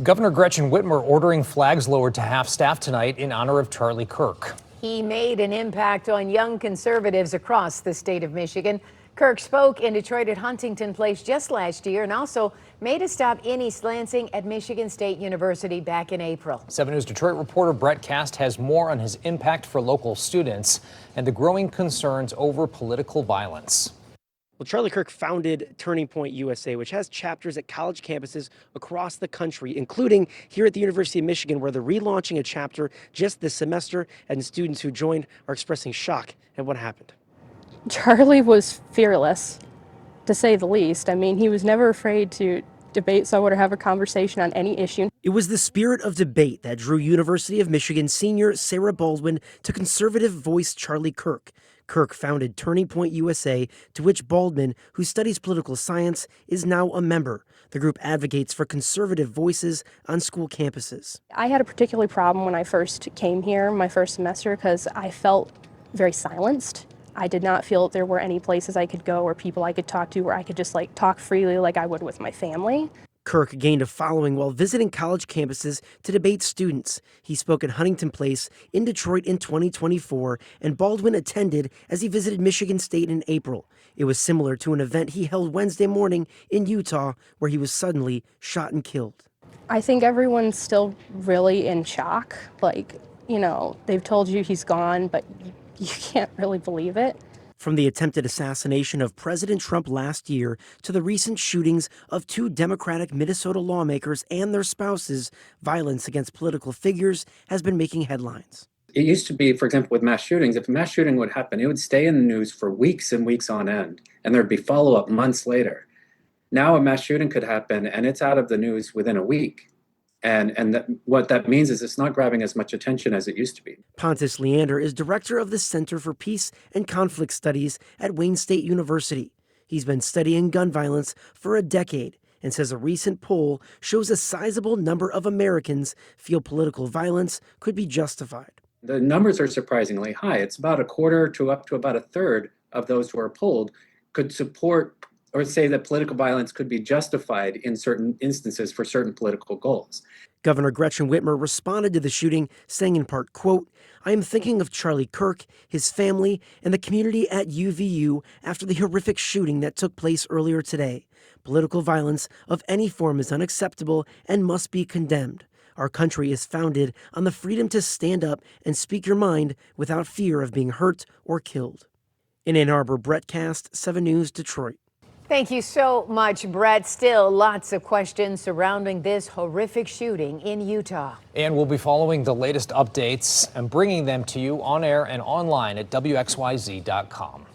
Governor Gretchen Whitmer ordering flags lowered to half-staff tonight in honor of Charlie Kirk. He made an impact on young conservatives across the state of Michigan. Kirk spoke in Detroit at Huntington Place just last year and also made a stop in East Lansing at Michigan State University back in April. 7 News Detroit reporter Brett Cast has more on his impact for local students and the growing concerns over political violence. Well, Charlie Kirk founded Turning Point USA, which has chapters at college campuses across the country, including here at the University of Michigan, where they're relaunching a chapter just this semester, and students who joined are expressing shock at what happened. Charlie was fearless, to say the least. I mean, he was never afraid to debate someone or have a conversation on any issue. It was the spirit of debate that drew University of Michigan senior Sarah Baldwin to conservative voice Charlie Kirk. Kirk founded Turning Point USA, to which Baldwin, who studies political science, is now a member. The group advocates for conservative voices on school campuses. I had a particular problem when I first came here, my first semester, because I felt very silenced. I did not feel that there were any places I could go or people I could talk to where I could just talk freely like I would with my family. Kirk gained a following while visiting college campuses to debate students. He spoke at Huntington Place in Detroit in 2024, and Baldwin attended as he visited Michigan State in April. It was similar to an event he held Wednesday morning in Utah, where he was suddenly shot and killed. I think everyone's still really in shock. They've told you he's gone, but you can't really believe it. From the attempted assassination of President Trump last year to the recent shootings of 2 Democratic Minnesota lawmakers and their spouses, violence against political figures has been making headlines. It used to be, for example, with mass shootings, if a mass shooting would happen, it would stay in the news for weeks and weeks on end, and there'd be follow-up months later. Now a mass shooting could happen, and it's out of the news within a week. What that means is it's not grabbing as much attention as it used to be. Pontus Leander is director of the Center for Peace and Conflict Studies at Wayne State University. He's been studying gun violence for a decade and says a recent poll shows a sizable number of Americans feel political violence could be justified. The numbers are surprisingly high. It's about a quarter to up to about a third of those who are polled could support or say that political violence could be justified in certain instances for certain political goals. Governor Gretchen Whitmer responded to the shooting, saying in part, quote, "I am thinking of Charlie Kirk, his family, and the community at UVU after the horrific shooting that took place earlier today. Political violence of any form is unacceptable and must be condemned. Our country is founded on the freedom to stand up and speak your mind without fear of being hurt or killed." In Ann Arbor, Brett Cast, 7 News, Detroit. Thank you so much, Brett. Still lots of questions surrounding this horrific shooting in Utah. And we'll be following the latest updates and bringing them to you on air and online at WXYZ.com.